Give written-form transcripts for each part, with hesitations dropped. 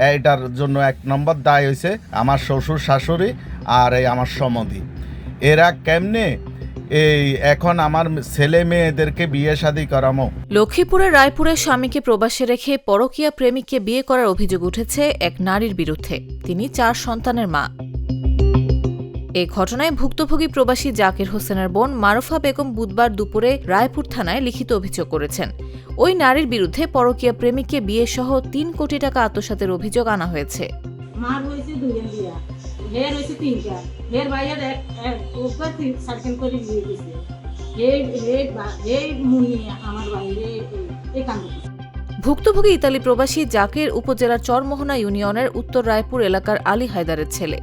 এটার জন্য 1 নম্বর দায় হয়েছে আমার শ্বশুর শাশুড়ি আর এই আমার সমধি। এরা কেমনে এখন আমার ছেলে মেয়েদেরকে বিয়ে শাদী করামো। লক্ষ্মীপুরের রায়পুরে স্বামীকে প্রবাসে রেখে পরকীয়া প্রেমিককে বিয়ে করার অভিযোগ উঠেছে এক নারীর বিরুদ্ধে। তিনি 4 সন্তানের মা। এই ঘটনায় ভুক্তভোগী প্রবাসী জাকির হোসেনের বোন মারুফা বেগম বুধবার দুপুরে রায়পুর থানায় লিখিত অভিযোগ করেছেন। ওই নারীর বিরুদ্ধে পরকীয়া প্রেমিককে বিয়ে সহ 3 কোটি টাকা আত্মসাতের অভিযোগ আনা হয়েছে। মার হয়েছে 2 বিয়া, হের হয়েছে 3টা, হের ভাইয়ের এক উপর 3 সার্কেল করে বিয়ে দিয়েছে। এই মুনি আমার বাইরে এই কাণ্ড। ভুক্তভোগী ইতালি প্রবাসী জাকির উপজেলার চরমোহনা ইউনিয়নের উত্তর রায়পুর এলাকার আলী হায়দারের ছেলে।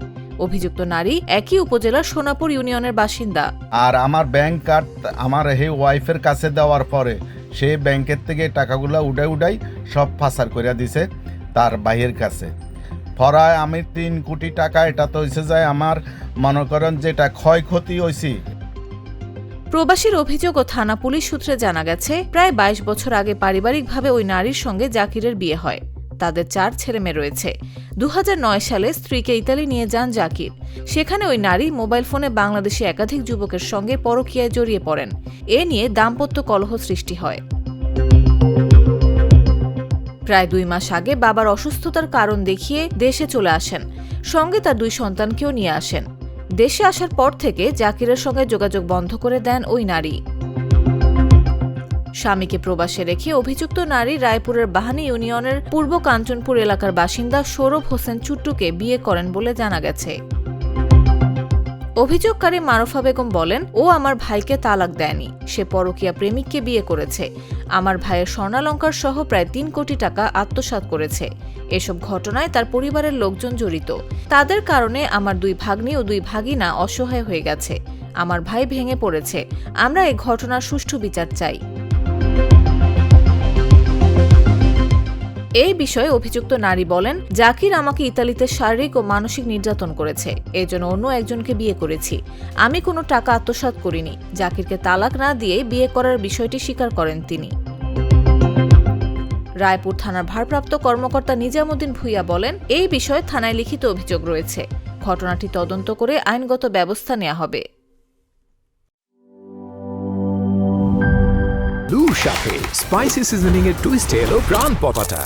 অভিযুক্ত নারী একই উপজেলার সোনাপুর ইউনিয়নের বাসিন্দা। আর আমার ব্যাংক কার্ড আমার ওয়াইফের কাছে দেওয়ার পরে সে ব্যাংকের থেকে টাকাগুলো উড়াই সব পাচার করে দিছে তার ভাইয়ের কাছে। ফরায় আমি 3 কোটি টাকা, এটা তো হয়েছে যায় আমার মনে করেন যেটা ক্ষয়ক্ষতি হয়েছে। প্রবাসীর অভিযোগ ও থানা পুলিশ সূত্রে জানা গেছে, প্রায় 22 বছর আগে পারিবারিকভাবে ওই নারীর সঙ্গে জাকিরের বিয়ে হয়। তাদের 4 ছেলেমেয়ে রয়েছে। 2009 সালে স্ত্রীকে ইতালি নিয়ে যান জাকির। সেখানে ওই নারী মোবাইল ফোনে বাংলাদেশি একাধিক যুবকের সঙ্গে পরকীয়ায় জড়িয়ে পড়েন। এ নিয়ে দাম্পত্য কলহ সৃষ্টি হয়। প্রায় 2 মাস আগে বাবার অসুস্থতার কারণ দেখিয়ে দেশে চলে আসেন। সঙ্গে তার 2 সন্তানকেও নিয়ে আসেন। দেশে আসার পর থেকে জাকিরের সঙ্গে যোগাযোগ বন্ধ করে দেন ওই নারী। স্বামীকে প্রবাসে রেখে অভিযুক্ত নারী রায়পুরের বাহানি ইউনিয়নের পূর্ব কাঞ্চনপুর এলাকার বাসিন্দা সৌরভ হোসেন চুট্টুকে বিয়ে করেন বলে জানা গেছে। অভিযোগকারী মারুফা বেগম বলেন, ও আমার ভাইকে তালাক দেয়নি, সে পরকীয়া প্রেমিককে বিয়ে করেছে। আমার ভাইয়ের স্বর্ণালঙ্কার সহ প্রায় 3 কোটি টাকা আত্মসাৎ করেছে। এসব ঘটনায় তার পরিবারের লোকজন জড়িত। তাদের কারণে আমার 2 ভাগ্নি ও 2 ভাগিনা অসহায় হয়ে গেছে। আমার ভাই ভেঙে পড়েছে। আমরা এই ঘটনার সুষ্ঠু বিচার চাই। এই বিষয়ে অভিযুক্ত নারী বলেন, জাকির আমাকে ইতালিতে শারীরিক ও মানসিক নির্যাতন করেছে। এজন্য অন্য একজনকে বিয়ে করেছি। আমি কোনো টাকা আত্মসাৎ করিনি। জাকিরকে তালাক না দিয়েই বিয়ে করার বিষয়টি স্বীকার করেন তিনি। রায়পুর থানার ভারপ্রাপ্ত কর্মকর্তা নিজামুদ্দিন ভূঁইয়া বলেন, এই বিষয়ে থানায় লিখিত অভিযোগ রয়েছে। ঘটনাটি তদন্ত করে আইনগত ব্যবস্থা নেওয়া হবে। Blue Shape, spicy seasoning এর টুইস্টে এলো প্রাণ পটাটা।